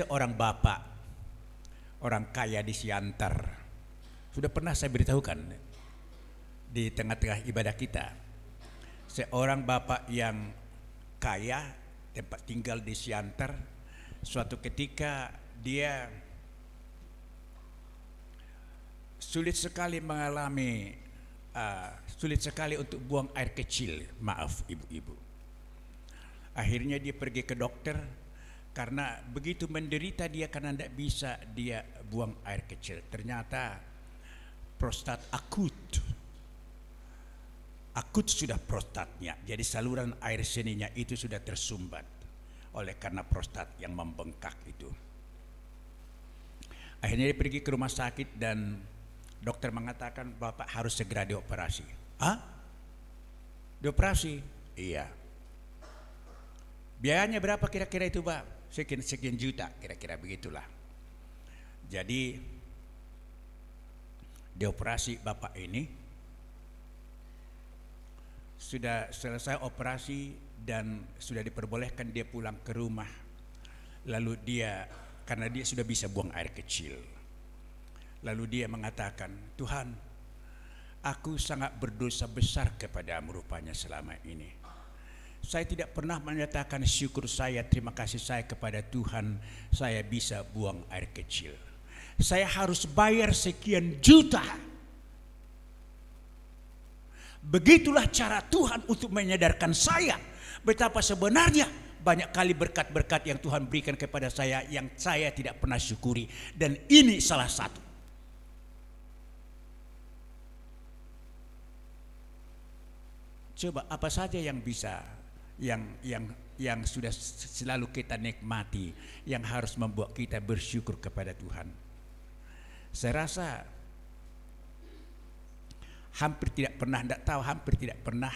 seorang bapak, orang kaya di Siantar. Sudah pernah saya beritahukan di tengah-tengah ibadah kita. Seorang bapak yang kaya, tempat tinggal di Siantar. Suatu ketika dia sulit sekali untuk buang air kecil. Maaf ibu-ibu. Akhirnya dia pergi ke dokter karena begitu menderita dia karena tidak bisa dia buang air kecil. Ternyata prostat akut sudah prostatnya. Jadi saluran air seninya itu sudah tersumbat oleh karena prostat yang membengkak itu. Akhirnya dia pergi ke rumah sakit dan dokter mengatakan bapak harus segera dioperasi. Hah? Dioperasi? Iya. Biayanya berapa kira-kira itu Pak? Sekian juta, kira-kira begitulah. Jadi dioperasi bapak ini, sudah selesai operasi dan sudah diperbolehkan dia pulang ke rumah. Lalu dia, karena dia sudah bisa buang air kecil, lalu dia mengatakan, Tuhan, aku sangat berdosa besar kepadamu rupanya selama ini. Saya tidak pernah menyatakan syukur saya, terima kasih saya kepada Tuhan, saya bisa buang air kecil. Saya harus bayar sekian juta. Begitulah cara Tuhan untuk menyadarkan saya betapa sebenarnya banyak kali berkat-berkat yang Tuhan berikan kepada saya yang saya tidak pernah syukuri, dan ini salah satu. Coba apa saja yang bisa, yang sudah selalu kita nikmati, yang harus membuat kita bersyukur kepada Tuhan. Saya rasa hampir tidak pernah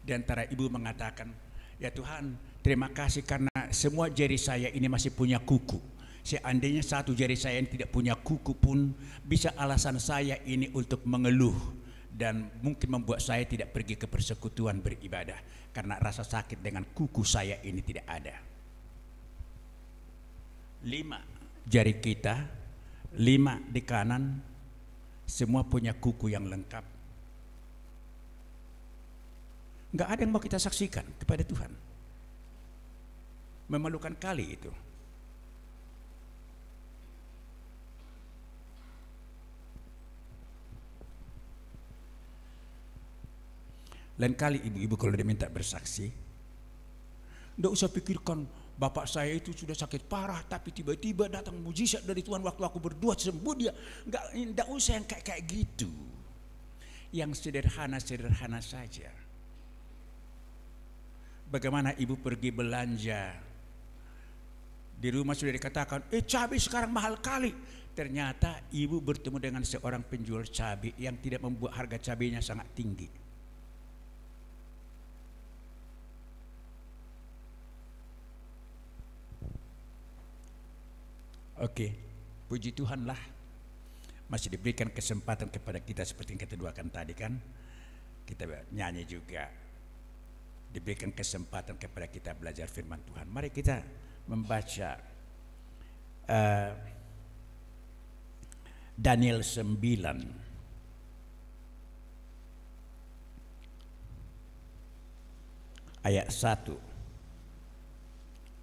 di antara ibu mengatakan, ya Tuhan, terima kasih karena semua jari saya ini masih punya kuku. Seandainya satu jari saya yang tidak punya kuku pun, bisa alasan saya ini untuk mengeluh dan mungkin membuat saya tidak pergi ke persekutuan beribadah karena rasa sakit dengan kuku saya ini tidak ada. 5 jari kita, 5 di kanan, semua punya kuku yang lengkap. Enggak ada yang mau kita saksikan kepada Tuhan. Memalukan kali itu. Lain kali ibu-ibu kalau dia minta bersaksi, tidak usah pikirkan bapak saya itu sudah sakit parah tapi tiba-tiba datang mujizat dari Tuhan waktu aku berdoa sembuh dia. Tidak usah yang kayak gitu. Yang sederhana-sederhana saja. Bagaimana ibu pergi belanja, di rumah sudah dikatakan, cabai sekarang mahal kali. Ternyata ibu bertemu dengan seorang penjual cabai yang tidak membuat harga cabainya sangat tinggi. Oke, puji Tuhanlah masih diberikan kesempatan kepada kita seperti yang kita doakan tadi kan. Kita nyanyi juga, diberikan kesempatan kepada kita belajar firman Tuhan. Mari kita membaca Daniel 9 ayat 1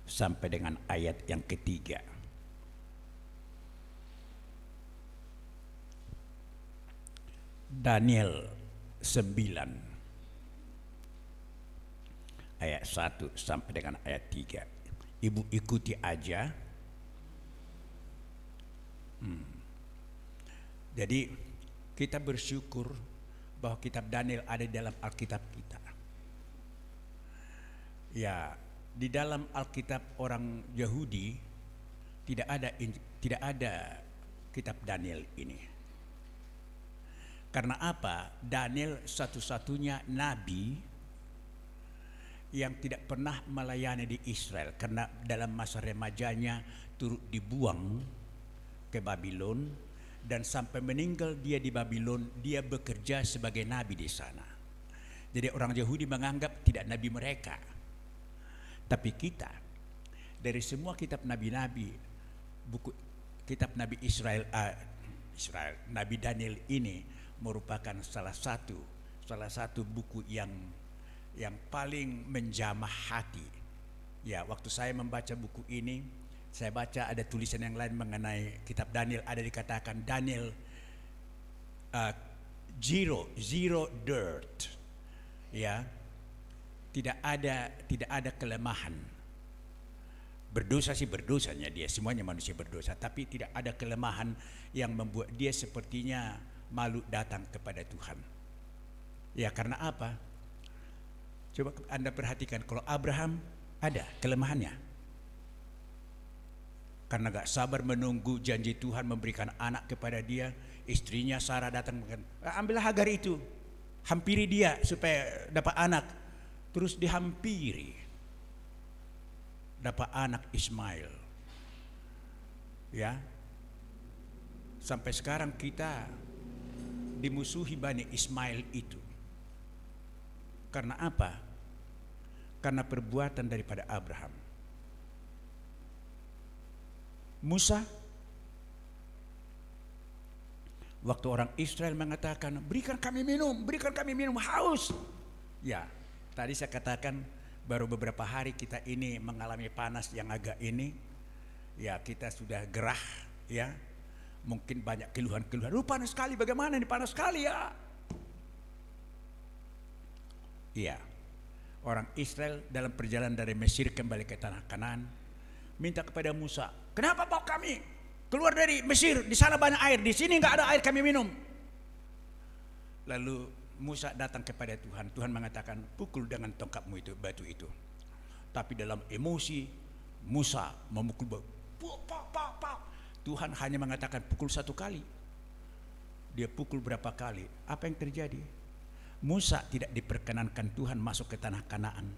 sampai dengan ayat yang ketiga. Daniel 9 ayat 1 sampai dengan ayat 3. Ibu ikuti aja. Jadi kita bersyukur bahwa kitab Daniel ada di dalam Alkitab kita. Ya, di dalam Alkitab orang Yahudi tidak ada kitab Daniel ini. Karena apa? Daniel satu-satunya nabi yang tidak pernah melayani di Israel, karena dalam masa remajanya turut dibuang ke Babylon, dan sampai meninggal dia di Babylon, dia bekerja sebagai nabi di sana. Jadi orang Yahudi menganggap tidak nabi mereka. Tapi kita, dari semua kitab nabi-nabi, buku kitab Nabi Israel, Nabi Daniel ini merupakan salah satu buku yang paling menjamah hati. Ya, waktu saya membaca buku ini, saya baca ada tulisan yang lain mengenai kitab Daniel, ada dikatakan Daniel zero dirt. Ya, tidak ada kelemahan. Berdosa sih berdosanya dia, semuanya manusia berdosa, tapi tidak ada kelemahan yang membuat dia sepertinya malu datang kepada Tuhan. Ya, karena apa? Coba Anda perhatikan, kalau Abraham ada kelemahannya. Karena gak sabar menunggu janji Tuhan memberikan anak kepada dia, istrinya Sarah datang mengatakan, ambillah Hagar itu, hampiri dia supaya dapat anak. Terus dihampiri, dapat anak Ismail. Ya, sampai sekarang kita dimusuhi Bani Ismail itu. Karena apa? Karena perbuatan daripada Abraham. Musa, waktu orang Israel mengatakan, berikan kami minum, haus. Ya, tadi saya katakan baru beberapa hari kita ini mengalami panas yang agak ini. Ya, kita sudah gerah, ya. Mungkin banyak keluhan-keluhan. Panas sekali, bagaimana ini panas sekali ya? Iya. Orang Israel dalam perjalanan dari Mesir kembali ke tanah Kanaan minta kepada Musa, kenapa bawa kami keluar dari Mesir? Di sana banyak air, di sini nggak ada air kami minum. Lalu Musa datang kepada Tuhan. Tuhan mengatakan, pukul dengan tongkatmu itu batu itu. Tapi dalam emosi Musa memukul batu. Tuhan hanya mengatakan pukul 1 kali. Dia pukul berapa kali? Apa yang terjadi? Musa tidak diperkenankan Tuhan masuk ke tanah Kanaan.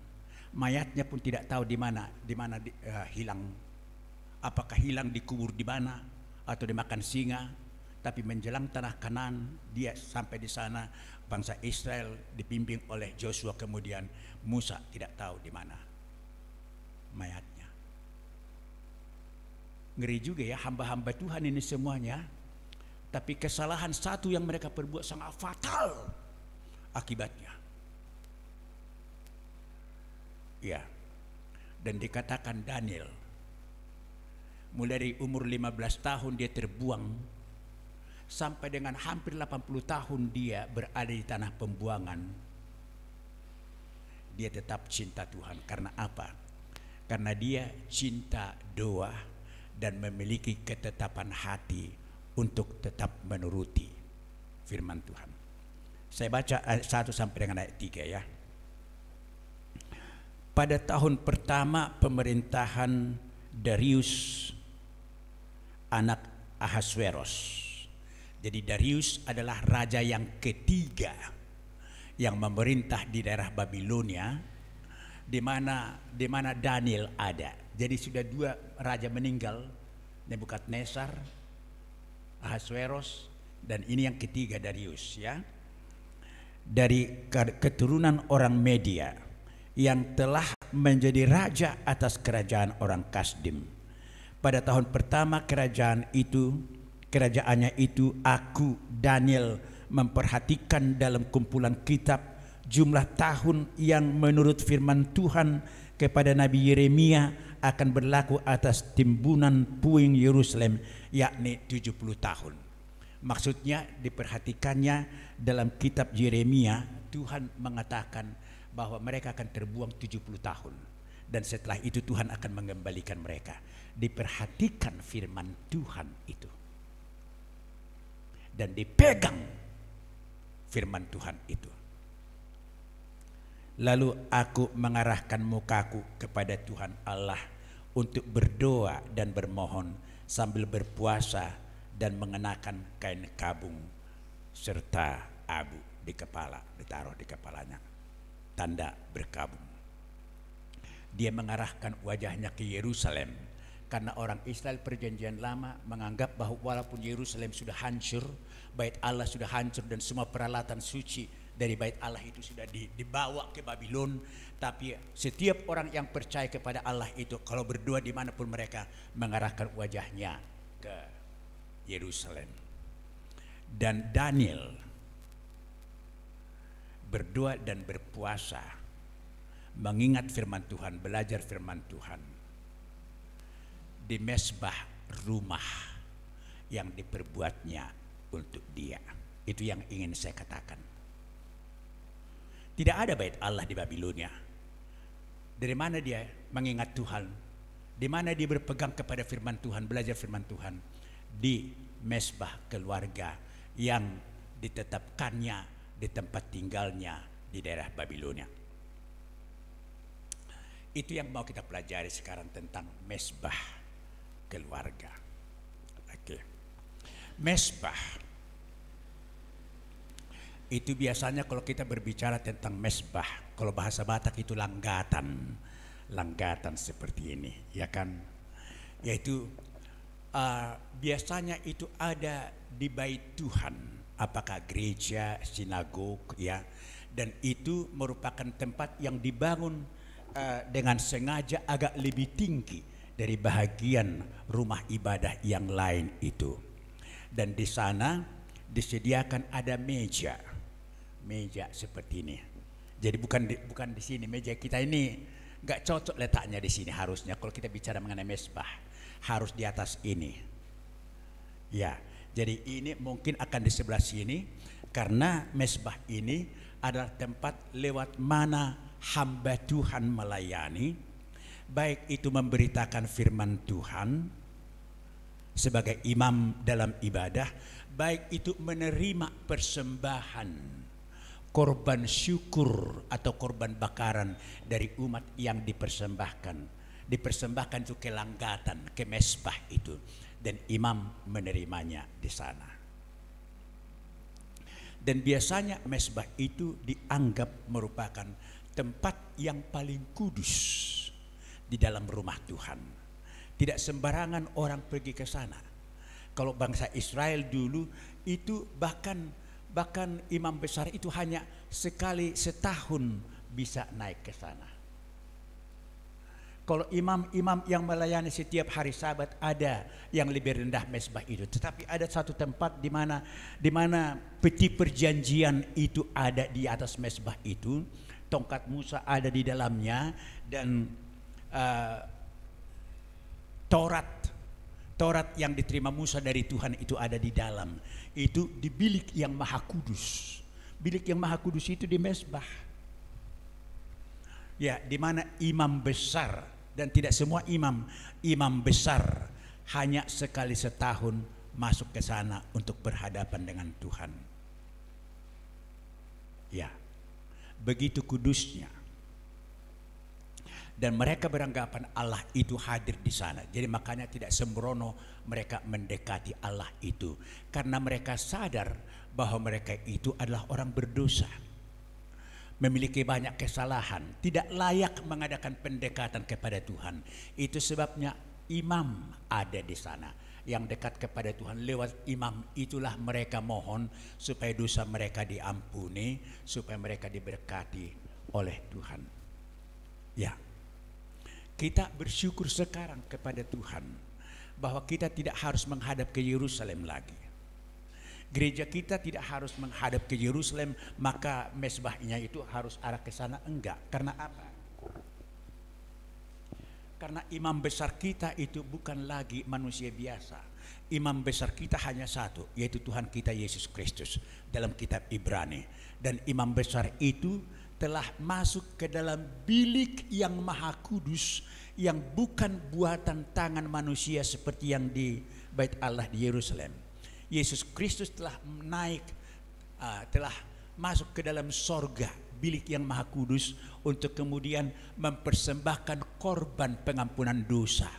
Mayatnya pun tidak tahu di mana hilang. Apakah hilang dikubur di mana atau dimakan singa? Tapi menjelang tanah Kanaan, dia sampai di sana. Bangsa Israel dipimpin oleh Joshua, kemudian Musa tidak tahu di mana mayatnya. Ngeri juga ya hamba-hamba Tuhan ini semuanya. Tapi kesalahan satu yang mereka perbuat sangat fatal akibatnya. Ya. Dan dikatakan Daniel mulai dari umur 15 tahun dia terbuang sampai dengan hampir 80 tahun dia berada di tanah pembuangan. Dia tetap cinta Tuhan. Karena apa? Karena dia cinta doa dan memiliki ketetapan hati untuk tetap menuruti firman Tuhan. Saya baca ayat 1 sampai dengan ayat 3 ya. Pada tahun pertama pemerintahan Darius anak Ahasveros. Jadi Darius adalah raja yang ketiga yang memerintah di daerah Babilonia, di mana Daniel ada. Jadi sudah 2 raja meninggal, Nebukadnezar, Ahasveros, dan ini yang ketiga Darius ya. Dari keturunan orang Media yang telah menjadi raja atas kerajaan orang Kasdim. Pada tahun pertama kerajaannya itu, aku Daniel memperhatikan dalam kumpulan kitab jumlah tahun yang menurut firman Tuhan kepada Nabi Yeremia akan berlaku atas timbunan puing Yerusalem, yakni 70 tahun. Maksudnya diperhatikannya dalam kitab Yeremia, Tuhan mengatakan bahwa mereka akan terbuang 70 tahun. Dan setelah itu Tuhan akan mengembalikan mereka. Diperhatikan firman Tuhan itu. Dan dipegang firman Tuhan itu. Lalu aku mengarahkan mukaku kepada Tuhan Allah untuk berdoa dan bermohon sambil berpuasa dan mengenakan kain kabung serta abu di kepala, ditaruh di kepalanya, tanda berkabung. Dia mengarahkan wajahnya ke Yerusalem karena orang Israel perjanjian lama menganggap bahwa walaupun Yerusalem sudah hancur, bait Allah sudah hancur dan semua peralatan suci dari bait Allah itu sudah dibawa ke Babylon. Tapi setiap orang yang percaya kepada Allah itu kalau berdoa dimanapun mereka mengarahkan wajahnya ke Yerusalem. Dan Daniel berdoa dan berpuasa, mengingat firman Tuhan, belajar firman Tuhan di mesbah rumah yang diperbuatnya untuk dia. Itu yang ingin saya katakan. Tidak ada bait Allah di Babilonia. Dari mana dia mengingat Tuhan? Di mana dia berpegang kepada firman Tuhan, belajar firman Tuhan? Di mesbah keluarga yang ditetapkannya di tempat tinggalnya di daerah Babilonia. Itu yang mau kita pelajari sekarang tentang mesbah keluarga. Oke. Mesbah itu biasanya kalau kita berbicara tentang mesbah, kalau bahasa Batak itu langgatan seperti ini, ya kan? Yaitu biasanya itu ada di bait Tuhan, apakah gereja, sinagog, ya, dan itu merupakan tempat yang dibangun dengan sengaja agak lebih tinggi dari bahagian rumah ibadah yang lain itu. Dan di sana disediakan ada meja seperti ini. Jadi bukan di sini, meja kita ini nggak cocok letaknya di sini harusnya. Kalau kita bicara mengenai mesbah harus di atas ini. Ya, jadi ini mungkin akan di sebelah sini karena mesbah ini adalah tempat lewat mana hamba Tuhan melayani, baik itu memberitakan firman Tuhan sebagai imam dalam ibadah, baik itu menerima persembahan korban syukur atau korban bakaran dari umat yang dipersembahkan itu ke langgatan, ke mesbah itu, dan imam menerimanya di sana. Dan biasanya mesbah itu dianggap merupakan tempat yang paling kudus di dalam rumah Tuhan. Tidak sembarangan orang pergi ke sana. Kalau bangsa Israel dulu itu bahkan imam besar itu hanya sekali setahun bisa naik ke sana. Kalau imam-imam yang melayani setiap hari Sabat ada yang lebih rendah mesbah itu. Tetapi ada satu tempat di mana peti perjanjian itu ada di atas mesbah itu. Tongkat Musa ada di dalamnya dan Taurat yang diterima Musa dari Tuhan itu ada di dalam. Itu di bilik yang maha kudus. Bilik yang maha kudus itu di mesbah. Ya, di mana imam besar, dan tidak semua imam besar hanya sekali setahun masuk ke sana untuk berhadapan dengan Tuhan. Ya, begitu kudusnya. Dan mereka beranggapan Allah itu hadir di sana. Jadi makanya tidak sembrono mereka mendekati Allah itu. Karena mereka sadar bahwa mereka itu adalah orang berdosa. Memiliki banyak kesalahan. Tidak layak mengadakan pendekatan kepada Tuhan. Itu sebabnya imam ada di sana. Yang dekat kepada Tuhan. Lewat imam itulah mereka mohon supaya dosa mereka diampuni. Supaya mereka diberkati oleh Tuhan. Ya. Kita bersyukur sekarang kepada Tuhan bahwa kita tidak harus menghadap ke Yerusalem lagi. Gereja kita tidak harus menghadap ke Yerusalem, maka mesbahnya itu harus arah ke sana. Enggak. Karena apa? Karena imam besar kita itu bukan lagi manusia biasa. Imam besar kita hanya satu, yaitu Tuhan kita Yesus Kristus dalam kitab Ibrani. Dan imam besar itu telah masuk ke dalam bilik yang maha kudus yang bukan buatan tangan manusia seperti yang di bait Allah di Yerusalem. Yesus Kristus telah telah masuk ke dalam sorga, bilik yang maha kudus, untuk kemudian mempersembahkan korban pengampunan dosa.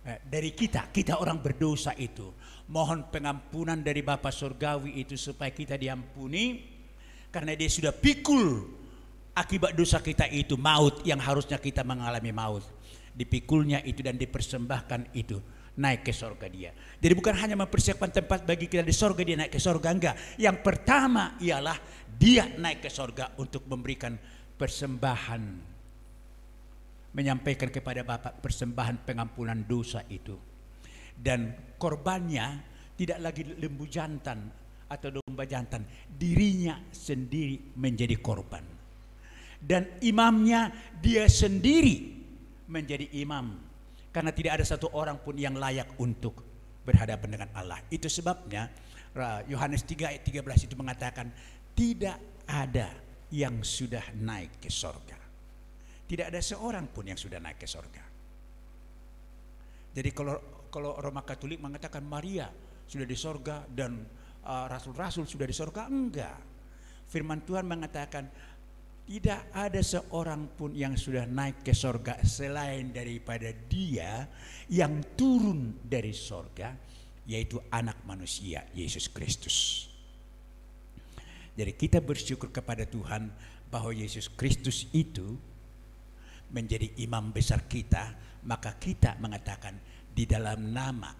Dari kita orang berdosa itu mohon pengampunan dari Bapa Surgawi itu supaya kita diampuni. Karena dia sudah pikul akibat dosa kita itu, maut yang harusnya kita mengalami maut. Dipikulnya itu dan dipersembahkan itu naik ke sorga dia. Jadi bukan hanya mempersiapkan tempat bagi kita di sorga dia naik ke sorga, enggak. Yang pertama ialah dia naik ke sorga untuk memberikan persembahan, menyampaikan kepada Bapa persembahan pengampunan dosa itu. Dan korbannya tidak lagi lembu jantan atau domba jantan, dirinya sendiri menjadi korban. Dan imamnya dia sendiri menjadi imam. Karena tidak ada satu orang pun yang layak untuk berhadapan dengan Allah. Itu sebabnya Yohanes 3 ayat 13 itu mengatakan tidak ada yang sudah naik ke sorga. Tidak ada seorang pun yang sudah naik ke sorga. Jadi kalau Roma Katolik mengatakan Maria sudah di sorga dan rasul-rasul sudah di sorga, enggak. Firman Tuhan mengatakan tidak ada seorang pun yang sudah naik ke sorga selain daripada dia yang turun dari sorga, yaitu anak manusia Yesus Kristus. Jadi kita bersyukur kepada Tuhan bahwa Yesus Kristus itu menjadi imam besar kita. Maka kita mengatakan di dalam nama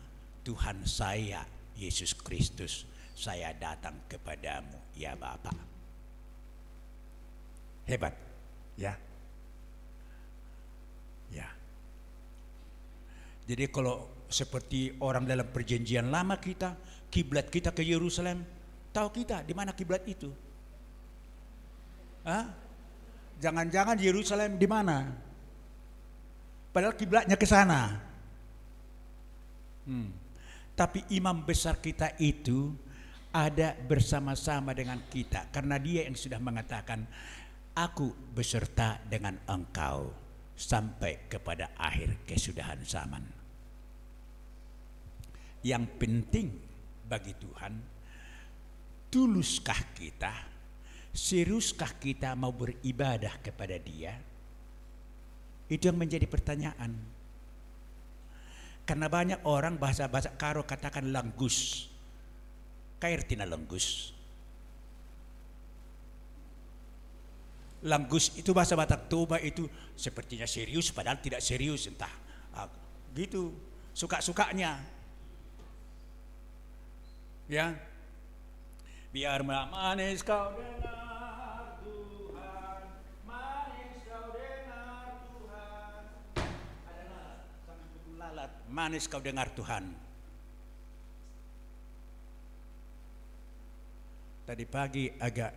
Tuhan saya Yesus Kristus, saya datang kepadamu ya Bapa. Hebat, ya. Ya. Jadi kalau seperti orang dalam perjanjian lama kita, kiblat kita ke Yerusalem, tahu kita di mana kiblat itu? Hah? Jangan-jangan Yerusalem di mana? Padahal kiblatnya ke sana. Tapi imam besar kita itu ada bersama-sama dengan kita, karena dia yang sudah mengatakan, aku beserta dengan engkau sampai kepada akhir kesudahan zaman. Yang penting bagi Tuhan, tuluskah kita, seriuskah kita mau beribadah kepada Dia? Itu yang menjadi pertanyaan. Karena banyak orang bahasa-bahasa karo katakan langgus. Kairtina langgus. Langgus itu bahasa Batak Toba itu sepertinya serius padahal tidak serius, entah gitu, suka-sukanya. Ya. Biar manis kau dengar Tuhan, manis kau dengar Tuhan. Adalah sangat lalat, manis kau dengar Tuhan. Tadi pagi agak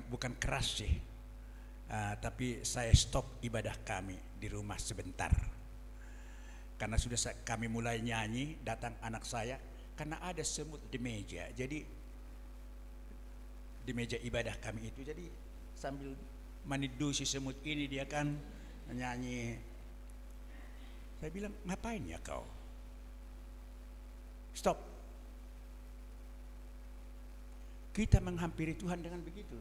bukan keras sih, tapi saya stop ibadah kami di rumah sebentar karena sudah kami mulai nyanyi. Datang anak saya karena ada semut di meja, jadi di meja ibadah kami itu, jadi sambil menidu si semut ini dia kan nyanyi. Saya bilang, ngapain ya kau? Stop. Kita menghampiri Tuhan dengan begitu.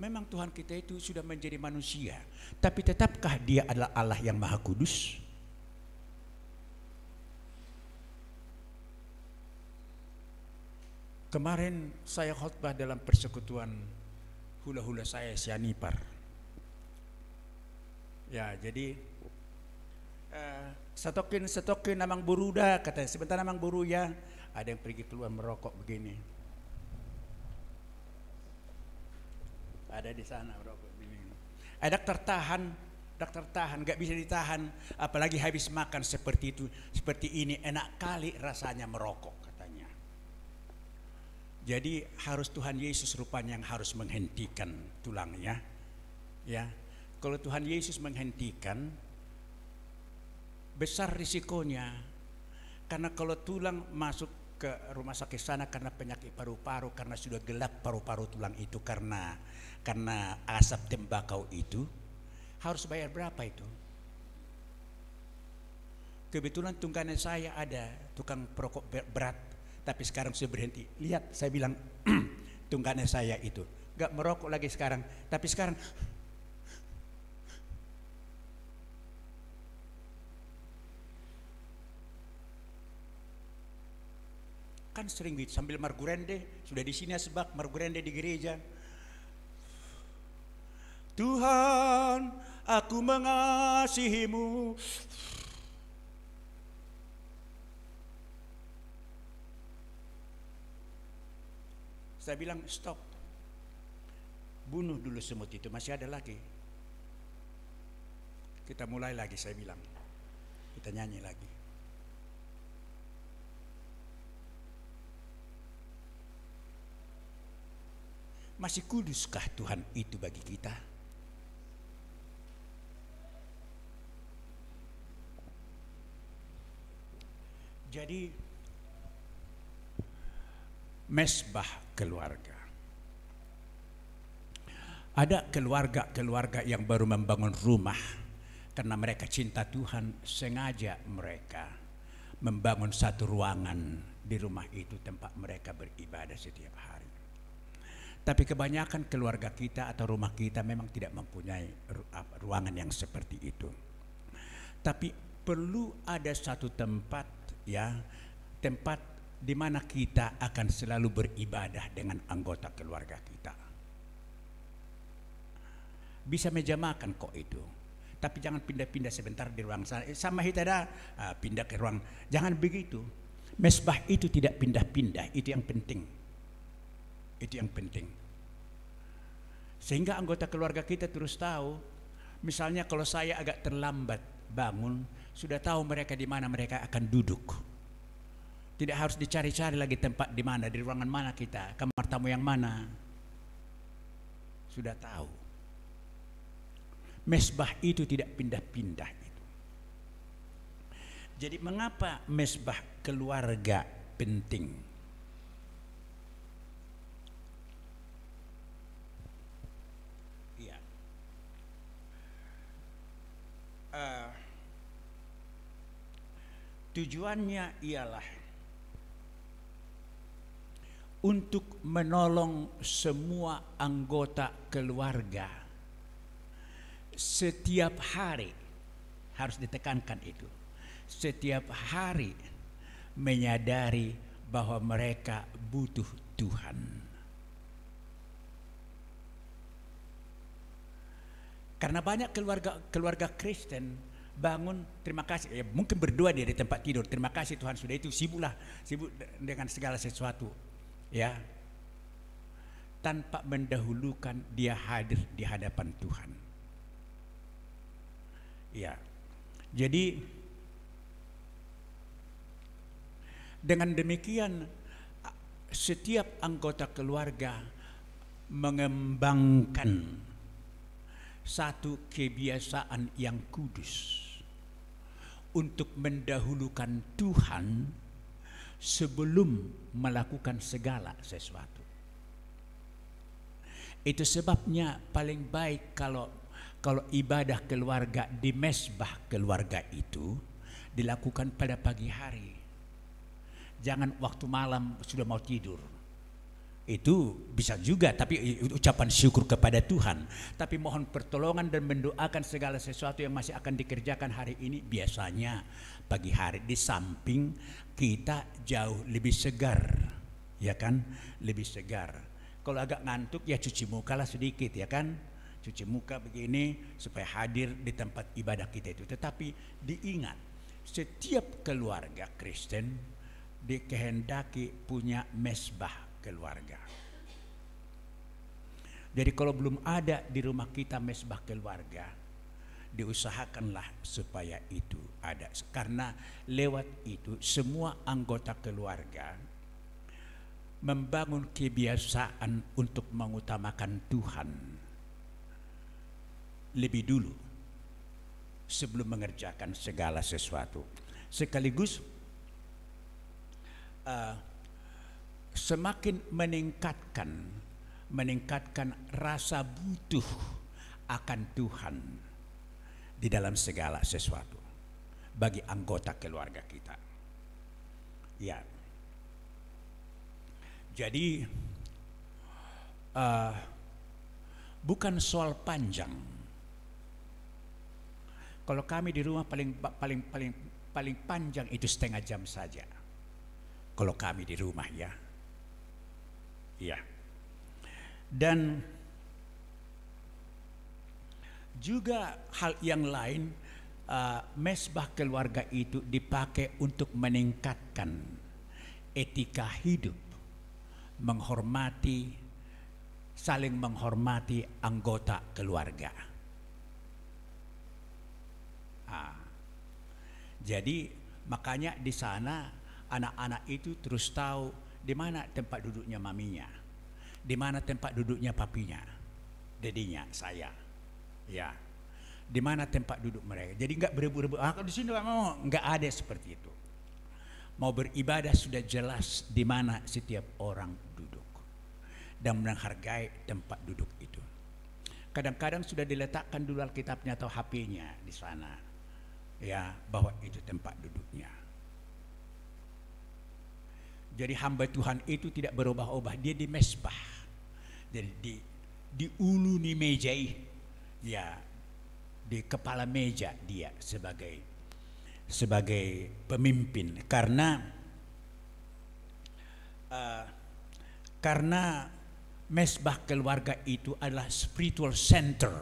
Memang Tuhan kita itu sudah menjadi manusia, tapi tetapkah Dia adalah Allah yang Maha Kudus? Kemarin saya khotbah dalam persekutuan hula-hula saya Sianipar. Ya, jadi setokin namang buruda, katanya sebentar namang buru ya. Ada yang pergi keluar merokok begini, ada di sana merokok begini. Ada dokter tahan, nggak bisa ditahan, apalagi habis makan seperti itu, seperti ini, enak kali rasanya merokok katanya. Jadi harus Tuhan Yesus rupanya yang harus menghentikan tulangnya, ya. Kalau Tuhan Yesus menghentikan, besar risikonya, karena kalau tulang masuk ke rumah sakit sana karena penyakit paru-paru, karena sudah gelap paru-paru tulang itu karena asap tembakau itu, harus bayar berapa itu? Kebetulan tunggangan saya ada tukang perokok berat, tapi sekarang sudah berhenti. Lihat, saya bilang tunggangan saya itu nggak merokok lagi sekarang, tapi sekarang kan sering gitu sambil margurende, sudah di sini asbak margurende di gereja. Tuhan, aku mengasihimu. Saya bilang stop. Bunuh dulu semut itu, masih ada lagi. Kita mulai lagi, saya bilang. Kita nyanyi lagi. Masih kuduskah Tuhan itu bagi kita? Jadi mesbah keluarga. Ada keluarga-keluarga yang baru membangun rumah karena mereka cinta Tuhan, sengaja mereka membangun satu ruangan di rumah itu tempat mereka beribadah setiap hari. Tapi kebanyakan keluarga kita atau rumah kita memang tidak mempunyai ruangan yang seperti itu. Tapi perlu ada satu tempat, ya, tempat di mana kita akan selalu beribadah dengan anggota keluarga kita. Bisa meja makan kok itu, tapi jangan pindah-pindah sebentar di ruang sana. Sama hitada pindah ke ruang, jangan begitu. Mesbah itu tidak pindah-pindah, itu yang penting. Itu yang penting. Sehingga anggota keluarga kita terus tahu, misalnya kalau saya agak terlambat bangun, sudah tahu mereka di mana mereka akan duduk. Tidak harus dicari-cari lagi tempat di mana, di ruangan mana kita, kamar tamu yang mana. Sudah tahu. Mesbah itu tidak pindah-pindah itu. Jadi mengapa mesbah keluarga penting? Tujuannya ialah untuk menolong semua anggota keluarga setiap hari. Harus ditekankan itu, setiap hari menyadari bahwa mereka butuh Tuhan. Karena banyak keluarga Kristen bangun, terima kasih, ya, mungkin berdoa dia di tempat tidur, terima kasih Tuhan, sudah itu sibuk dengan segala sesuatu, ya, tanpa mendahulukan dia hadir di hadapan Tuhan. Ya, jadi dengan demikian setiap anggota keluarga mengembangkan satu kebiasaan yang kudus untuk mendahulukan Tuhan sebelum melakukan segala sesuatu. Itu sebabnya paling baik kalau ibadah keluarga di mesbah keluarga itu dilakukan pada pagi hari. Jangan waktu malam sudah mau tidur. Itu bisa juga, tapi ucapan syukur kepada Tuhan. Tapi mohon pertolongan dan mendoakan segala sesuatu yang masih akan dikerjakan hari ini biasanya pagi hari, di samping kita jauh lebih segar, ya kan, lebih segar. Kalau agak ngantuk ya cuci muka lah sedikit, ya kan, cuci muka begini supaya hadir di tempat ibadah kita itu. Tetapi diingat, setiap keluarga Kristen dikehendaki punya mesbah keluarga. Jadi kalau belum ada di rumah kita mesbah keluarga, diusahakanlah supaya itu ada. Karena lewat itu semua anggota keluarga membangun kebiasaan untuk mengutamakan Tuhan lebih dulu sebelum mengerjakan segala sesuatu. Sekaligus semakin meningkatkan rasa butuh akan Tuhan di dalam segala sesuatu bagi anggota keluarga kita. Ya, jadi bukan soal panjang. Kalau kami di rumah paling panjang itu 1/2 jam saja. kalau kami di rumah ya. Ya. Dan juga hal yang lain, mesbah keluarga itu dipakai untuk meningkatkan etika hidup, saling menghormati anggota keluarga. Jadi makanya di sana anak-anak itu terus tahu di mana tempat duduknya maminya, di mana tempat duduknya papinya, dedinya, saya, ya, di mana tempat duduk mereka. Jadi nggak berebut-rebut. Kalau di sini nggak ada seperti itu. Mau beribadah sudah jelas di mana setiap orang duduk dan menghargai tempat duduk itu. Kadang-kadang sudah diletakkan dulu Alkitabnya atau HP-nya di sana, ya, bahwa itu tempat duduknya. Jadi hamba Tuhan itu tidak berubah-ubah, dia di mesbah. Jadi di ulu ni meja, ya, di kepala meja dia sebagai pemimpin, karena mesbah keluarga itu adalah spiritual center,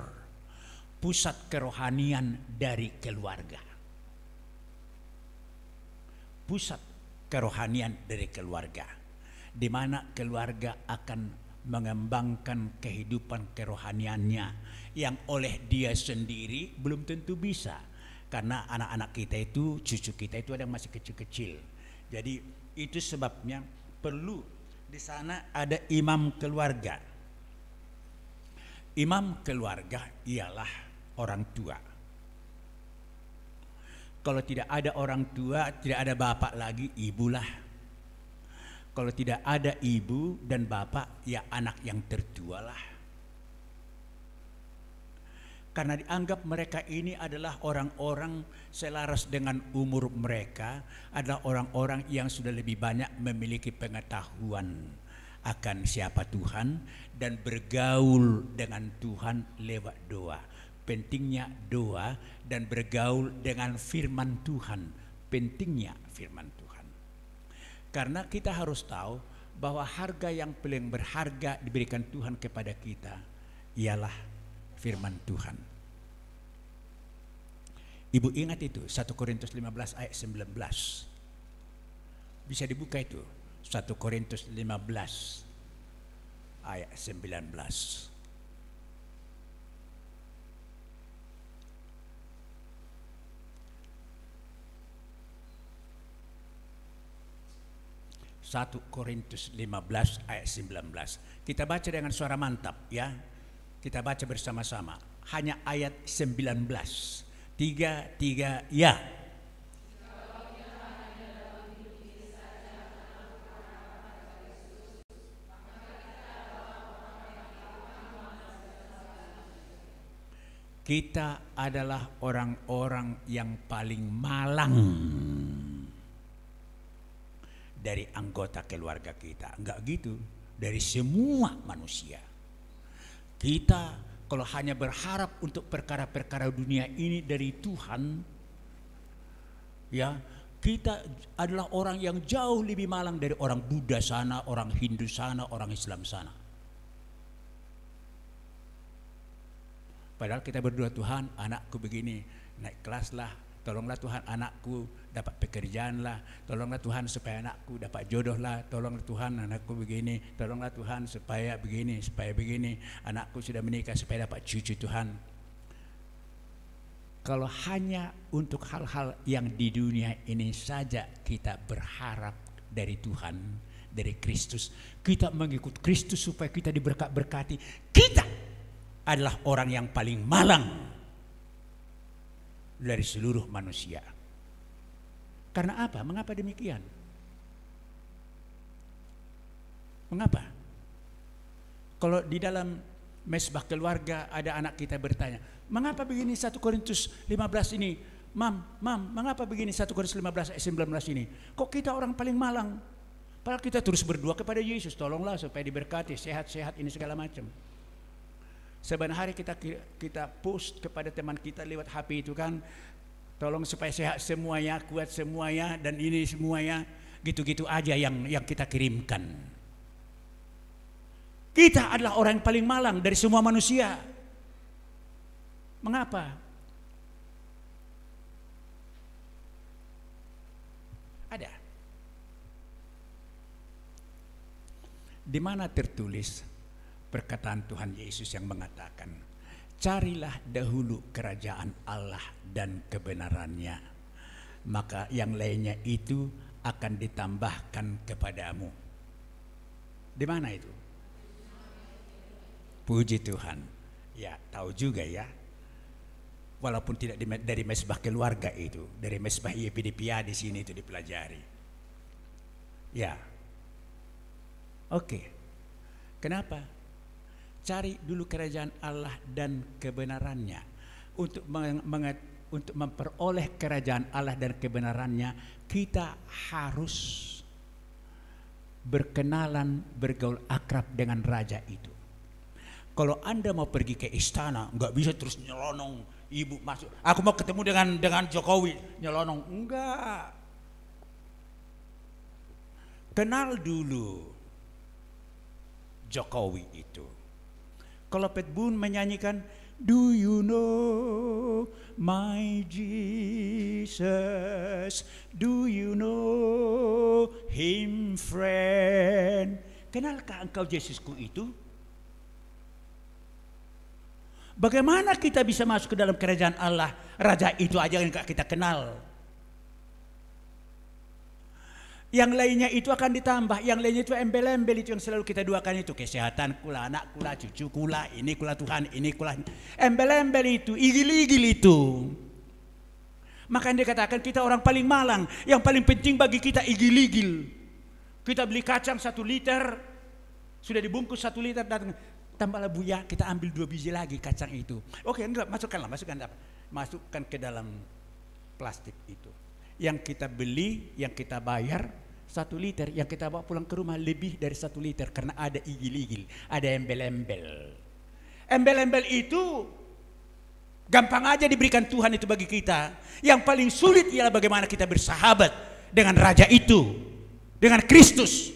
pusat kerohanian dari keluarga. Pusat kerohanian dari keluarga, di mana keluarga akan mengembangkan kehidupan kerohaniannya yang oleh dia sendiri belum tentu bisa, karena anak-anak kita itu, cucu kita itu ada yang masih kecil-kecil. Jadi itu sebabnya perlu di sana ada imam keluarga. Imam keluarga ialah orang tua. Kalau tidak ada orang tua, tidak ada bapak lagi, ibulah. Kalau tidak ada ibu dan bapak, ya anak yang tertualah. Karena dianggap mereka ini adalah orang-orang selaras dengan umur mereka, adalah orang-orang yang sudah lebih banyak memiliki pengetahuan akan siapa Tuhan dan bergaul dengan Tuhan lewat doa. Pentingnya doa dan bergaul dengan firman Tuhan, pentingnya firman Tuhan. Karena kita harus tahu bahwa harga yang paling berharga diberikan Tuhan kepada kita ialah firman Tuhan. Ibu ingat itu 1 Korintus 15 ayat 19. Bisa dibuka itu 1 Korintus 15 ayat 19. 1 Korintus 15 ayat 19. Kita baca dengan suara mantap ya. Kita baca bersama-sama. Hanya ayat 19. 3 ya. Kita adalah orang-orang yang paling malang dari anggota keluarga kita. Enggak gitu, dari semua manusia. Kita kalau hanya berharap untuk perkara-perkara dunia ini dari Tuhan, ya, kita adalah orang yang jauh lebih malang dari orang Buddha sana, orang Hindu sana, orang Islam sana. Padahal kita berdoa, Tuhan, anakku begini, naik kelas lah. Tolonglah Tuhan anakku dapat pekerjaan lah. Tolonglah Tuhan supaya anakku dapat jodoh lah. Tolonglah Tuhan anakku begini. Tolonglah Tuhan supaya begini, supaya begini. Anakku sudah menikah supaya dapat cucu Tuhan. Kalau hanya untuk hal-hal yang di dunia ini saja kita berharap dari Tuhan, dari Kristus, kita mengikut Kristus supaya kita diberkati, kita adalah orang yang paling malang dari seluruh manusia. Karena apa? Mengapa demikian? Mengapa? Kalau di dalam mesbah keluarga ada anak kita bertanya, mengapa begini 1 Korintus 15 ini? Mam, mengapa begini 1 Korintus 15 ayat 19 ini? Kok kita orang paling malang? Padahal kita terus berdoa kepada Yesus, tolonglah supaya diberkati, sehat-sehat ini segala macam. Sebenarnya kita post kepada teman kita lewat HP itu kan, tolong supaya sehat semuanya, kuat semuanya, dan ini semuanya. gitu-gitu aja yang kita kirimkan. Kita adalah orang yang paling malang dari semua manusia. Mengapa? Ada. Di mana tertulis perkataan Tuhan Yesus yang mengatakan, carilah dahulu kerajaan Allah dan kebenarannya, maka yang lainnya itu akan ditambahkan kepadamu. Di mana itu? Puji Tuhan. Ya, tahu juga ya. Walaupun tidak dari mesbah keluarga itu, dari mesbah IPDPA di sini itu dipelajari. Ya. Oke. Kenapa? Cari dulu kerajaan Allah dan kebenarannya. Untuk memperoleh kerajaan Allah dan kebenarannya, kita harus berkenalan, bergaul akrab dengan raja itu. Kalau Anda mau pergi ke istana, nggak bisa terus nyelonong, ibu masuk, aku mau ketemu dengan Jokowi, nyelonong, enggak. Kenal dulu Jokowi itu. Kalau Pat Boone menyanyikan, do you know my Jesus? Do you know him, friend? Kenalkah engkau Yesusku itu? Bagaimana kita bisa masuk ke dalam kerajaan Allah? Raja itu aja yang kita kenal. Yang lainnya itu akan ditambah. Yang lainnya itu embel-embel itu yang selalu kita doakan itu. Kesehatan kula, anak kula, cucu kula, ini kula Tuhan, ini kula. Embel-embel itu, igil-igil itu. Maka dikatakan kita orang paling malang. Yang paling penting bagi kita igil-igil. Kita beli kacang 1 liter, sudah dibungkus 1 liter, datang. Tambahlah buya, kita ambil 2 biji lagi kacang itu. Oke, enggak, masukkan ke dalam plastik itu. Yang kita beli, yang kita bayar 1 liter, yang kita bawa pulang ke rumah lebih dari 1 liter karena ada igil-igil, ada embel-embel. Embel-embel itu gampang aja diberikan Tuhan itu bagi kita. Yang paling sulit ialah bagaimana kita bersahabat dengan raja itu, dengan Kristus.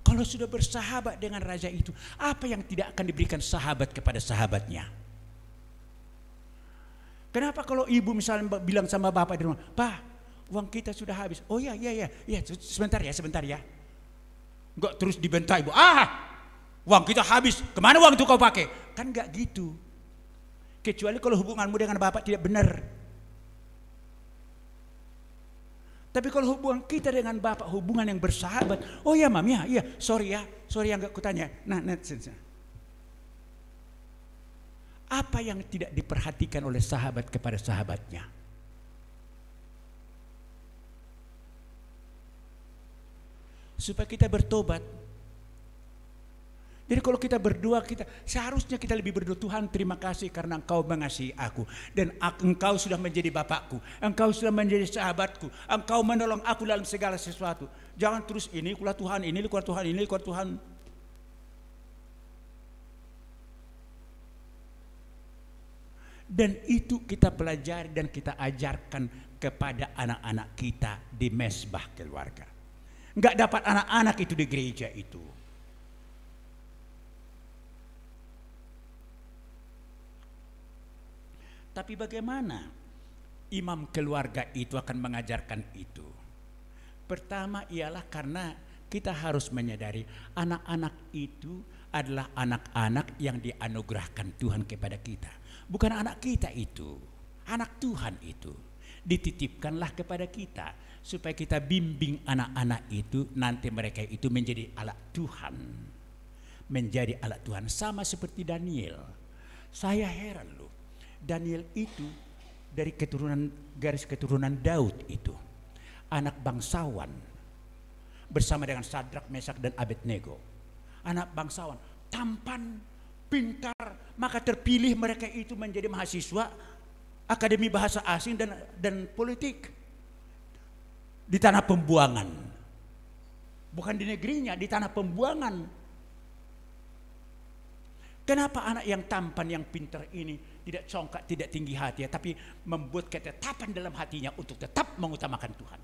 Kalau sudah bersahabat dengan raja itu, apa yang tidak akan diberikan sahabat kepada sahabatnya? Kenapa kalau ibu misalnya bilang sama bapak di rumah, "Pak, uang kita sudah habis." "Oh ya, sebentar ya. Enggak terus dibentak ibu. Uang kita habis. Kemana uang itu kau pakai?" Kan enggak gitu. Kecuali kalau hubunganmu dengan bapak tidak benar. Tapi kalau hubungan kita dengan bapak, hubungan yang bersahabat, "Oh ya mam, ya, sorry yang gak kutanya." Nah, apa yang tidak diperhatikan oleh sahabat kepada sahabatnya? Supaya kita bertobat. Jadi kalau kita berdoa, seharusnya kita lebih berdoa, "Tuhan, terima kasih karena Engkau mengasihi aku. Dan Engkau sudah menjadi Bapakku. Engkau sudah menjadi sahabatku. Engkau menolong aku dalam segala sesuatu." Jangan terus ini kulah Tuhan, ini kulah Tuhan, ini kulah Tuhan. Dan itu kita pelajari dan kita ajarkan kepada anak-anak kita di mesbah keluarga. Enggak dapat anak-anak itu di gereja itu. Tapi bagaimana imam keluarga itu akan mengajarkan itu? Pertama ialah karena kita harus menyadari anak-anak itu adalah anak-anak yang dianugerahkan Tuhan kepada kita. Bukan anak kita itu, anak Tuhan itu. Dititipkanlah kepada kita supaya kita bimbing anak-anak itu, nanti mereka itu menjadi alat Tuhan. Menjadi alat Tuhan, sama seperti Daniel. Saya heran loh. Daniel itu dari garis keturunan Daud itu, anak bangsawan bersama dengan Sadrak, Mesak dan Abednego. Anak bangsawan, tampan, pintar, maka terpilih mereka itu menjadi mahasiswa Akademi Bahasa Asing dan Politik di tanah pembuangan. Bukan di negerinya, di tanah pembuangan. Kenapa anak yang tampan, yang pintar ini tidak congkak, tidak tinggi hati, tapi membuat ketetapan dalam hatinya untuk tetap mengutamakan Tuhan.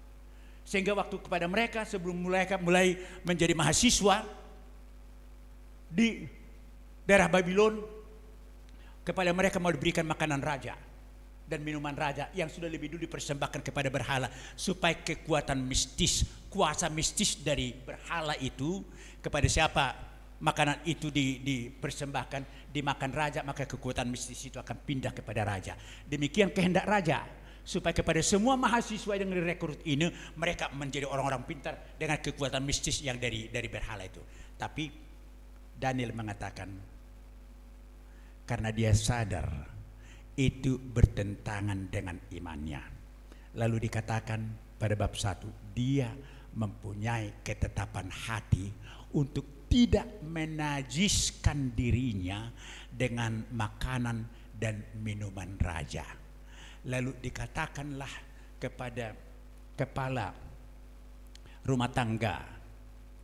Sehingga waktu kepada mereka sebelum mulai menjadi mahasiswa di daerah Babylon, kepada mereka mau diberikan makanan raja dan minuman raja yang sudah lebih dulu dipersembahkan kepada berhala, supaya kekuatan mistis, kuasa mistis dari berhala itu kepada siapa makanan itu dipersembahkan, dimakan raja, maka kekuatan mistis itu akan pindah kepada raja. Demikian kehendak raja, supaya kepada semua mahasiswa yang direkrut ini, mereka menjadi orang-orang pintar dengan kekuatan mistis yang dari berhala itu. Tapi Daniel mengatakan, karena dia sadar itu bertentangan dengan imannya. Lalu dikatakan pada bab 1, dia mempunyai ketetapan hati untuk tidak menajiskan dirinya dengan makanan dan minuman raja. Lalu dikatakanlah kepada kepala rumah tangga,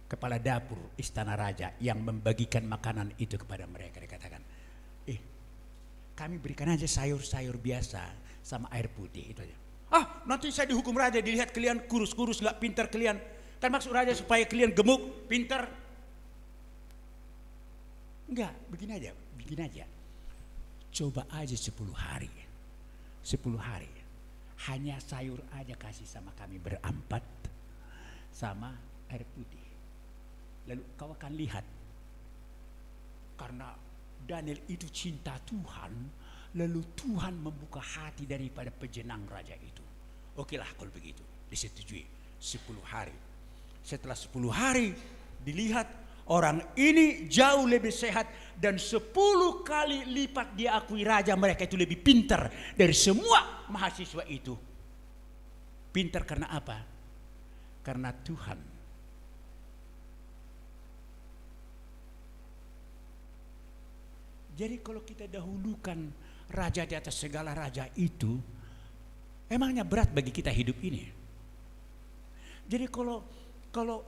kepala dapur istana raja yang membagikan makanan itu kepada mereka, dikatakan, kami berikan aja sayur-sayur biasa sama air putih itu aja. Nanti saya dihukum raja, dilihat kalian kurus-kurus, nggak pintar kalian. Kan maksud raja supaya kalian gemuk, pintar. Enggak, begini aja. Coba aja 10 hari. 10 hari. Hanya sayur aja kasih sama kami berempat, sama air putih. Lalu kau akan lihat, karena Daniel itu cinta Tuhan, lalu Tuhan membuka hati daripada pejenang raja itu. Okelah kalau begitu, disetujui 10 hari. Setelah 10 hari dilihat orang ini jauh lebih sehat dan 10 kali lipat diakui raja, mereka itu lebih pintar dari semua mahasiswa itu. Pintar karena apa? Karena Tuhan. Jadi kalau kita dahulukan raja di atas segala raja itu, emangnya berat bagi kita hidup ini. Jadi kalau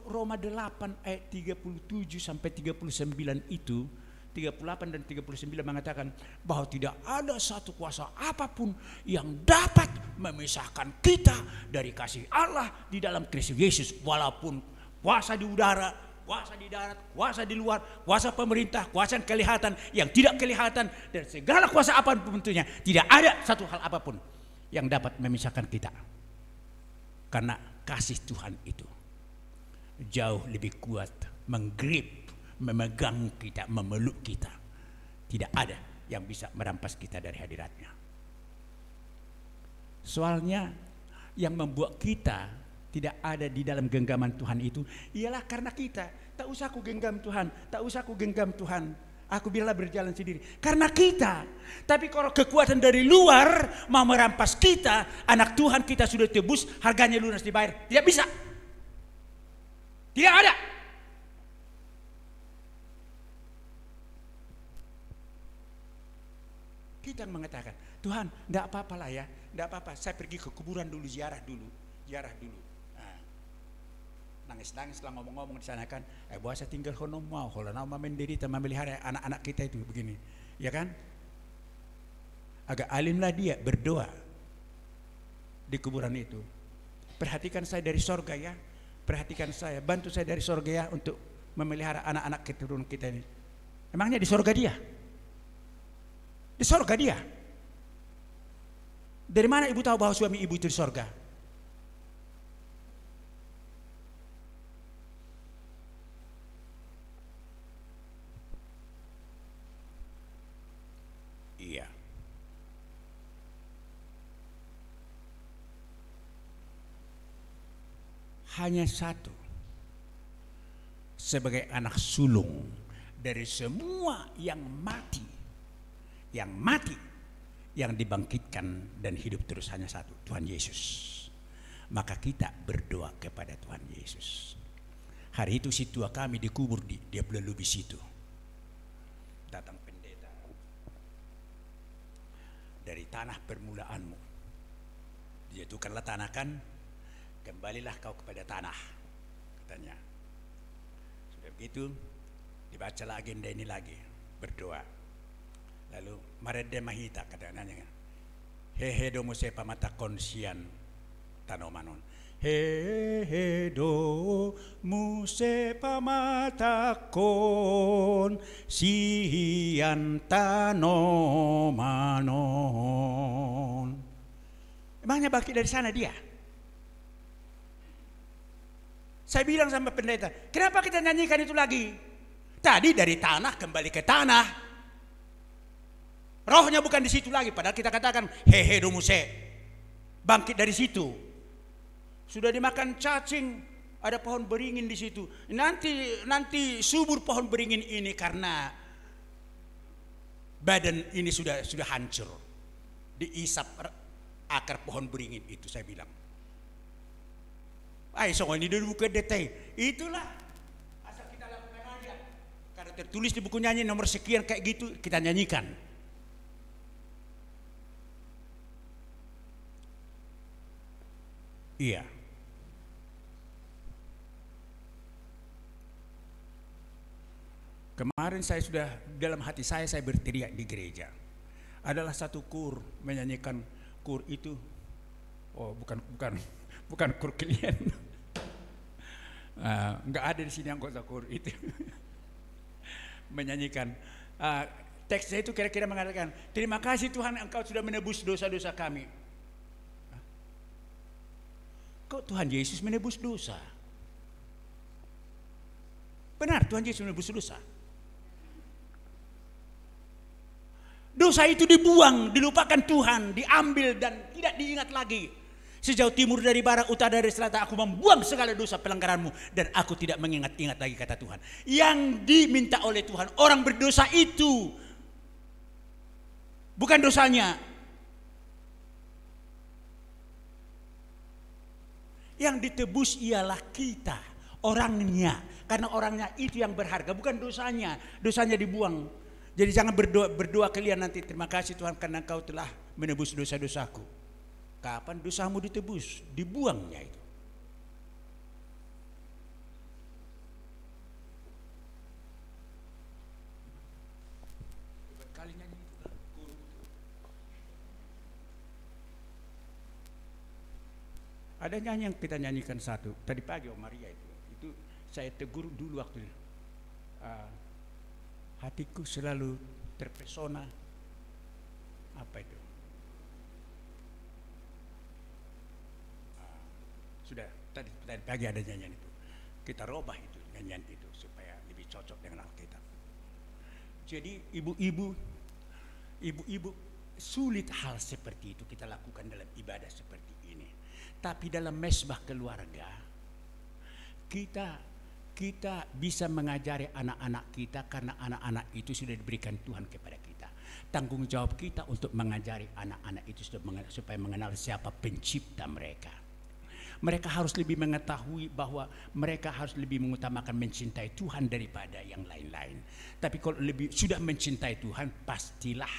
Roma 8 ayat 37 sampai 39 itu, 38 dan 39 mengatakan bahwa tidak ada satu kuasa apapun yang dapat memisahkan kita dari kasih Allah di dalam Kristus Yesus, walaupun kuasa di udara, kuasa di darat, kuasa di luar, kuasa pemerintah, kuasa yang kelihatan, yang tidak kelihatan, dan segala kuasa apapun bentuknya, tidak ada satu hal apapun yang dapat memisahkan kita. Karena kasih Tuhan itu jauh lebih kuat, menggrip, memegang kita, memeluk kita. Tidak ada yang bisa merampas kita dari hadiratnya. Soalnya yang membuat kita tidak ada di dalam genggaman Tuhan itu ialah karena kita. Tak usah aku genggam Tuhan, tak usah aku genggam Tuhan, aku biarlah berjalan sendiri. Karena kita. Tapi kalau kekuatan dari luar mau merampas kita, anak Tuhan kita sudah tebus, harganya lunas dibayar, tidak bisa. Tidak ada. Kita mengatakan, Tuhan, enggak apa-apa lah ya, enggak apa-apa. Saya pergi ke kuburan dulu, ziarah dulu. Nah, nangis-nangis lah ngomong-ngomong di sana kan. Bahwa saya tinggal hono mau, kalau nama menderita memelihara anak-anak kita itu begini, ya kan? Agak alimlah dia berdoa di kuburan itu. Perhatikan saya dari sorga ya. Perhatikan saya, bantu saya dari sorga ya untuk memelihara anak-anak keturunan kita ini. Emangnya di sorga dia? Di sorga dia. Dari mana ibu tahu bahwa suami ibu itu di sorga? Iya. Hanya satu, sebagai anak sulung dari semua yang mati, yang dibangkitkan dan hidup terus, hanya satu, Tuhan Yesus. Maka kita berdoa kepada Tuhan Yesus. Hari itu si tua kami dikubur di Diablo situ. Datang pendeta dari tanah permulaanmu, dijatuhkanlah tanah kan, kembalilah kau kepada tanah, katanya. Sudah begitu dibaca agenda ini lagi, berdoa. Lalu marede mahita katanya. Hehe do muse pamata konsian tanomanon. Hehe do muse pamata kon sian tanomanon. Emangnya bangkit dari sana dia? Saya bilang sama pendeta, kenapa kita nyanyikan itu lagi? Tadi dari tanah kembali ke tanah. Rohnya bukan di situ lagi. Padahal kita katakan, hehe domuse. Bangkit dari situ. Sudah dimakan cacing, ada pohon beringin di situ. Nanti subur pohon beringin ini karena badan ini sudah hancur. Diisap akar pohon beringin itu, saya bilang. So ini dulu ke detai. Itulah asal kita lakukan aja. Karena tertulis di buku nyanyi nomor sekian kayak gitu, kita nyanyikan. Iya. Kemarin saya sudah dalam hati saya berteriak di gereja. Adalah satu kur menyanyikan kur itu. Oh, bukan kur klien. Enggak ada di sini anggota kur itu. Menyanyikan teksnya itu kira-kira mengatakan, terima kasih Tuhan Engkau sudah menebus dosa-dosa kami. Kok Tuhan Yesus menebus dosa? Benar, Tuhan Yesus menebus dosa. Dosa itu dibuang, dilupakan Tuhan, diambil dan tidak diingat lagi. Sejauh timur dari barat, utara dari selatan, aku membuang segala dosa pelanggaranmu dan aku tidak mengingat-ingat lagi, kata Tuhan. Yang diminta oleh Tuhan orang berdosa itu bukan dosanya. Yang ditebus ialah kita, orangnya. Karena orangnya itu yang berharga, bukan dosanya. Dosanya dibuang. Jadi jangan berdoa kalian nanti, terima kasih Tuhan karena Engkau telah menebus dosa-dosaku. Kapan dosamu ditebus? Dibuangnya itu. Ada nyanyi yang kita nyanyikan satu tadi pagi, Om Maria itu saya tegur dulu waktu itu. Hatiku selalu terpesona. Apa itu? Sudah tadi pagi ada nyanyian itu. Kita robah itu nyanyian itu supaya lebih cocok dengan Alkitab. Jadi ibu-ibu sulit hal seperti itu kita lakukan dalam ibadah seperti ini. Tapi dalam mesbah keluarga kita bisa mengajari anak-anak kita karena anak-anak itu sudah diberikan Tuhan kepada kita. Tanggung jawab kita untuk mengajari anak-anak itu supaya mengenal siapa pencipta mereka. Mereka harus lebih mengetahui bahwa mereka harus lebih mengutamakan mencintai Tuhan daripada yang lain-lain. Tapi kalau sudah mencintai Tuhan, pastilah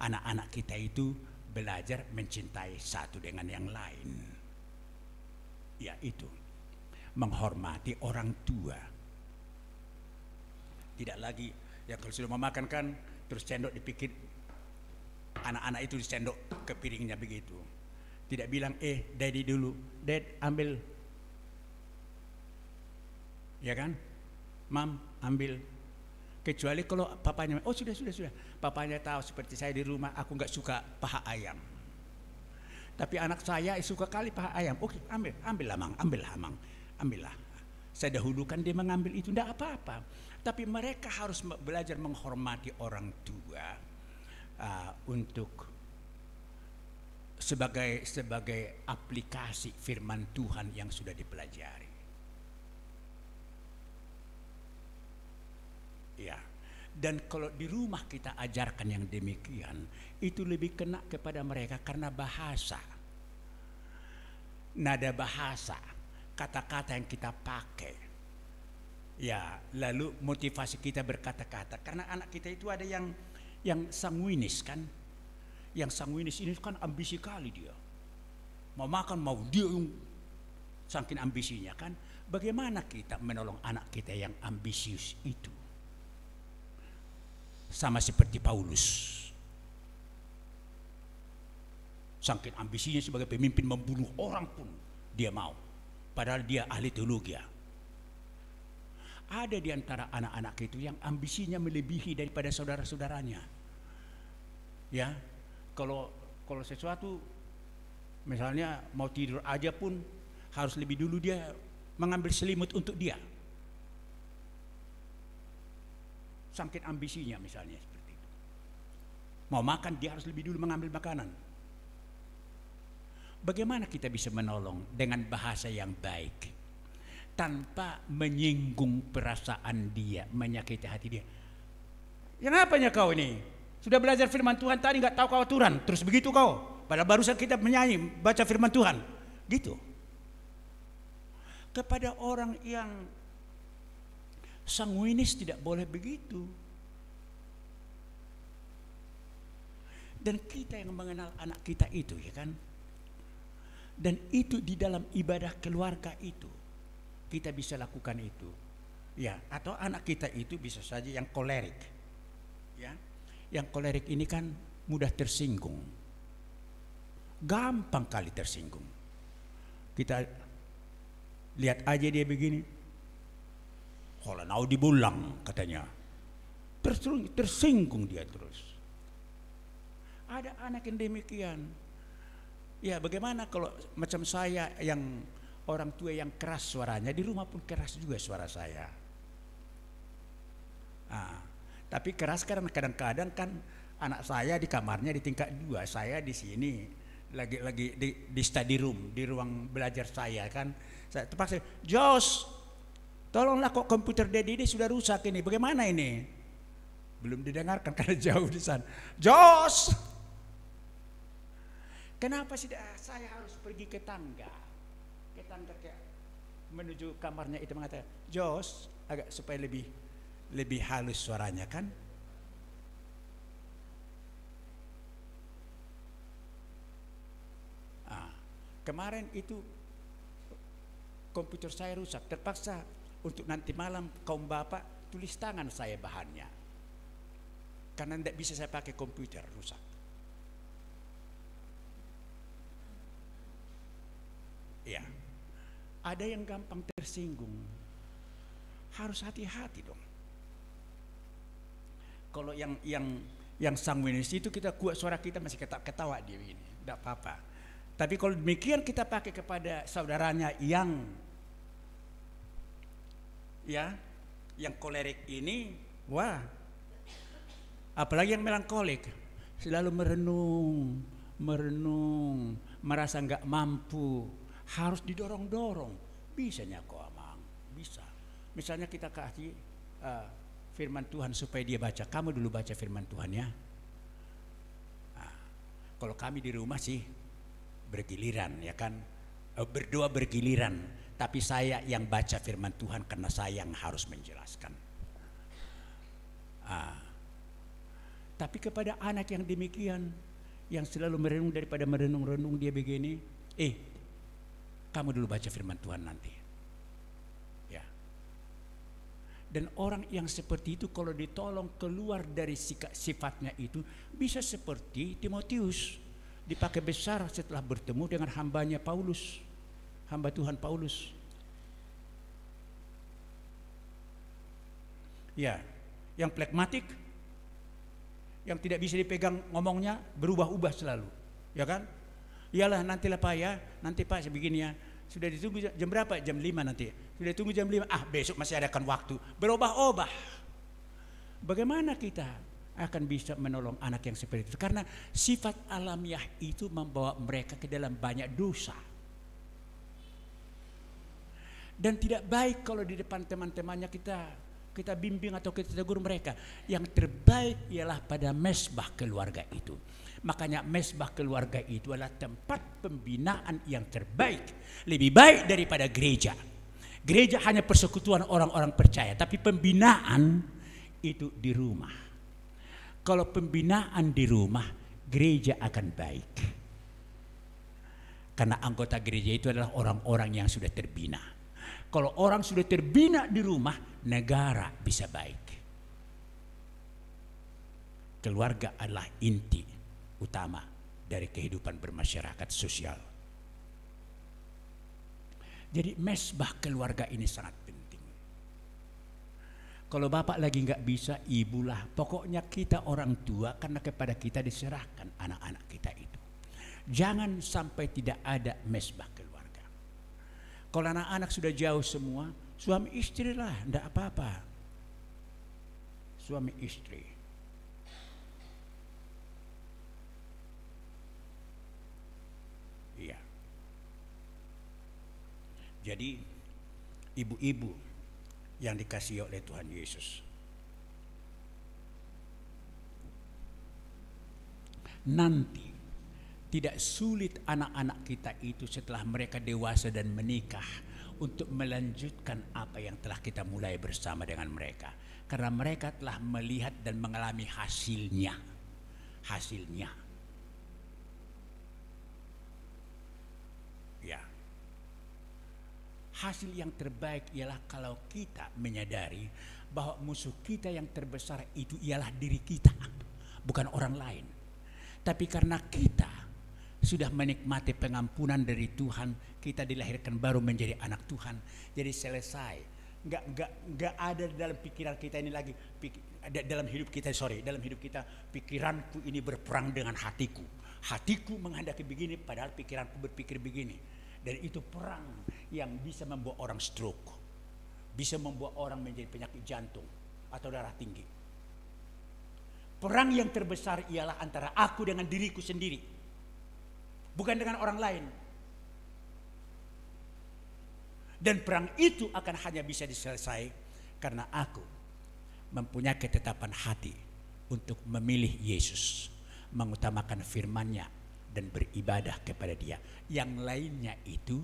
anak-anak kita itu belajar mencintai satu dengan yang lain. Yaitu menghormati orang tua. Tidak lagi ya kalau sudah memakan kan terus cendok dipikir anak-anak itu disendok ke piringnya begitu. Tidak bilang daddy dulu, dad ambil, ya kan, mam ambil. Kecuali kalau papanya, oh sudah, papanya tahu seperti saya di rumah, aku nggak suka paha ayam. Tapi anak saya suka kali paha ayam, oke ambil ambillah. Saya dahulukan dia mengambil itu, tidak apa-apa. Tapi mereka harus belajar menghormati orang tua untuk sebagai aplikasi firman Tuhan yang sudah dipelajari. Ya. Dan kalau di rumah kita ajarkan yang demikian, itu lebih kena kepada mereka karena bahasa. Nada bahasa, kata-kata yang kita pakai. Ya, lalu motivasi kita berkata-kata. Karena anak kita itu ada yang sanguinis kan. Yang sanguinis ini kan ambisi kali dia. Mau makan, mau dia yang saking ambisinya kan. Bagaimana kita menolong anak kita yang ambisius itu? sama seperti Paulus. Saking ambisinya sebagai pemimpin membunuh orang pun dia mau. Padahal dia ahli teologi. Ada di antara anak-anak itu yang ambisinya melebihi daripada saudara-saudaranya. Ya, kalau sesuatu misalnya mau tidur aja pun harus lebih dulu dia mengambil selimut untuk dia. Saking ambisinya misalnya seperti itu. Mau makan dia harus lebih dulu mengambil makanan. Bagaimana kita bisa menolong dengan bahasa yang baik tanpa menyinggung perasaan dia, menyakiti hati dia? Yang apanya kau ini? Sudah belajar firman Tuhan tadi nggak tahu kau aturan, terus begitu kau. Padahal barusan kita menyanyi, baca firman Tuhan, gitu. Kepada orang yang sanguinis tidak boleh begitu. Dan kita yang mengenal anak kita itu, ya kan? Dan itu di dalam ibadah keluarga itu kita bisa lakukan itu, ya. Atau anak kita itu bisa saja yang kolerik, ya. Yang kolerik ini kan mudah tersinggung, gampang kali tersinggung. Kita lihat aja dia begini, kalau mau dibulang katanya, tersinggung dia terus. Ada anak yang demikian. Ya, bagaimana kalau macam saya yang orang tua yang keras suaranya, di rumah pun keras juga suara saya. Tapi keras karena kadang-kadang kan anak saya di kamarnya di tingkat 2, saya di sini lagi di study room, di ruang belajar saya kan. Saya terpaksa, "Jos, tolonglah, kok komputer Dedi ini sudah rusak ini, bagaimana ini?" Belum didengarkan karena jauh di sana. "Jos, kenapa sih saya harus pergi ke tangga kayak menuju kamarnya itu mengatakan, Jos, agak supaya lebih halus suaranya kan?" Kemarin itu komputer saya rusak, terpaksa untuk nanti malam kaum bapak tulis tangan saya bahannya, karena tidak bisa saya pakai komputer rusak. Ya, ada yang gampang tersinggung, harus hati-hati dong. Kalau yang sanguinis itu kita kuat, suara kita masih ketawa dia begini, tidak apa-apa. Tapi kalau demikian kita pakai kepada saudaranya yang kolerik ini, wah, apalagi yang melankolik, selalu merenung, merasa nggak mampu, harus didorong-dorong. Bisanya kok Amang, bisa. Misalnya kita kasih firman Tuhan supaya dia baca, kamu dulu baca firman Tuhan ya. Kalau kami di rumah sih bergiliran, ya kan, berdoa bergiliran, tapi saya yang baca firman Tuhan karena saya yang harus menjelaskan. Tapi kepada anak yang demikian, yang selalu merenung, daripada merenung-renung dia begini, kamu dulu baca firman Tuhan nanti. Ya. Dan orang yang seperti itu kalau ditolong keluar dari sifatnya itu, bisa seperti Timotius, dipakai besar setelah bertemu dengan hambanya Paulus, hamba Tuhan Paulus. Ya, yang plekmatik, yang tidak bisa dipegang ngomongnya, berubah-ubah selalu, ya kan? Iyalah, nantilah Pak ya, nanti Pak sebegini ya. Sudah ditunggu jam berapa? Jam 5 nanti. Sudah ditunggu jam 5. Besok masih ada kan waktu. Berubah-ubah. Bagaimana kita akan bisa menolong anak yang seperti itu? Karena sifat alamiah itu membawa mereka ke dalam banyak dosa. Dan tidak baik kalau di depan teman-temannya kita bimbing atau kita tegur mereka. Yang terbaik ialah pada mesbah keluarga itu. Makanya mesbah keluarga itu adalah tempat pembinaan yang terbaik, lebih baik daripada gereja. Gereja hanya persekutuan orang-orang percaya, tapi pembinaan itu di rumah. Kalau pembinaan di rumah, gereja akan baik. Karena anggota gereja itu adalah orang-orang yang sudah terbina. Kalau orang sudah terbina di rumah, negara bisa baik. keluarga adalah inti utama dari kehidupan bermasyarakat sosial. Jadi mesbah keluarga ini sangat penting. Kalau bapak lagi nggak bisa, ibulah. Pokoknya kita orang tua, karena kepada kita diserahkan anak-anak kita itu. Jangan sampai tidak ada mesbah keluarga. Kalau anak-anak sudah jauh semua, suami istri lah, enggak apa-apa. Suami istri. Iya. Jadi ibu-ibu yang dikasihi oleh Tuhan Yesus, nanti tidak sulit anak-anak kita itu setelah mereka dewasa dan menikah untuk melanjutkan apa yang telah kita mulai bersama dengan mereka, karena mereka telah melihat dan mengalami hasilnya. Ya. Hasil yang terbaik ialah kalau kita menyadari bahwa musuh kita yang terbesar itu ialah diri kita, bukan orang lain. Tapi karena kita sudah menikmati pengampunan dari Tuhan, kita dilahirkan baru menjadi anak Tuhan. Jadi selesai. Nggak ada dalam pikiran kita ini lagi, dalam hidup kita pikiranku ini berperang dengan hatiku. Hatiku menghendaki begini, padahal pikiranku berpikir begini. Dan itu perang yang bisa membuat orang stroke, bisa membuat orang menjadi penyakit jantung atau darah tinggi. Perang yang terbesar ialah antara aku dengan diriku sendiri, bukan dengan orang lain. Dan perang itu akan hanya bisa diselesaikan karena aku mempunyai ketetapan hati untuk memilih Yesus, mengutamakan firman-Nya dan beribadah kepada Dia. Yang lainnya itu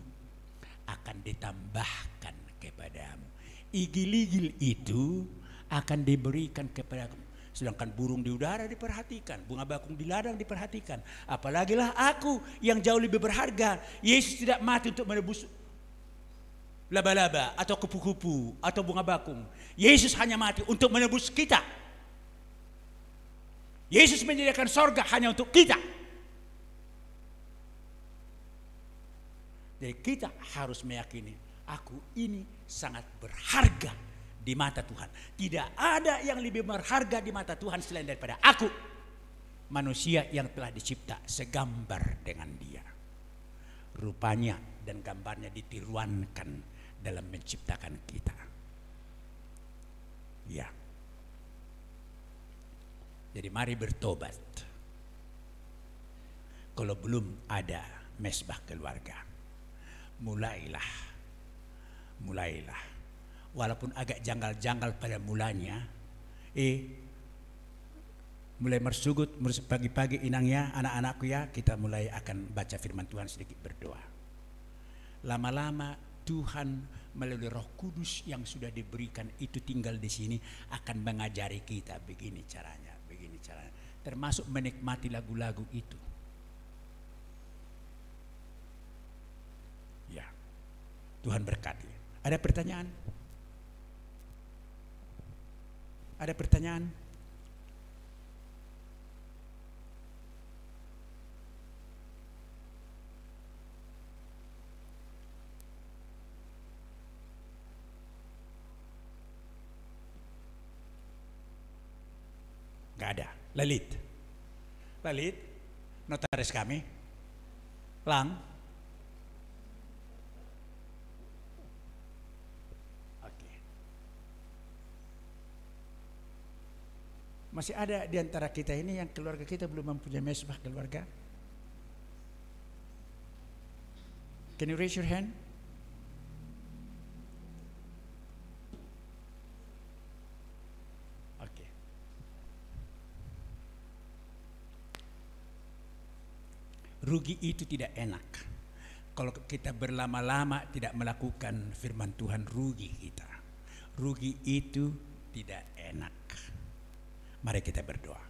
akan ditambahkan kepadamu. Igil-igil itu akan diberikan kepadamu. Sedangkan burung di udara diperhatikan, bunga bakung di ladang diperhatikan. Apalagilah aku yang jauh lebih berharga. Yesus tidak mati untuk menebus laba-laba atau kupu-kupu atau bunga bakung. Yesus hanya mati untuk menebus kita. Yesus menyediakan sorga hanya untuk kita. Jadi kita harus meyakini, aku ini sangat berharga di mata Tuhan. Tidak ada yang lebih berharga di mata Tuhan selain daripada aku, manusia yang telah dicipta segambar dengan Dia. Rupanya dan gambarnya ditiruankan dalam menciptakan kita. Ya. Jadi mari bertobat. Kalau belum ada mesbah keluarga, mulailah. Walaupun agak janggal-janggal pada mulanya, mulai mersugut pagi-pagi inangnya, anak-anakku ya, kita mulai akan baca firman Tuhan, sedikit berdoa. Lama-lama Tuhan melalui Roh Kudus yang sudah diberikan itu tinggal di sini akan mengajari kita begini caranya, termasuk menikmati lagu-lagu itu. Ya, Tuhan berkati. Ada pertanyaan? Ada pertanyaan? Gak ada. Lalit, notaris kami, Lang. Oke. Masih ada di antara kita ini yang keluarga kita belum mempunyai mesbah keluarga? Can you raise your hand? Rugi itu tidak enak. Kalau kita berlama-lama tidak melakukan firman Tuhan, rugi kita. Rugi itu tidak enak. Mari kita berdoa.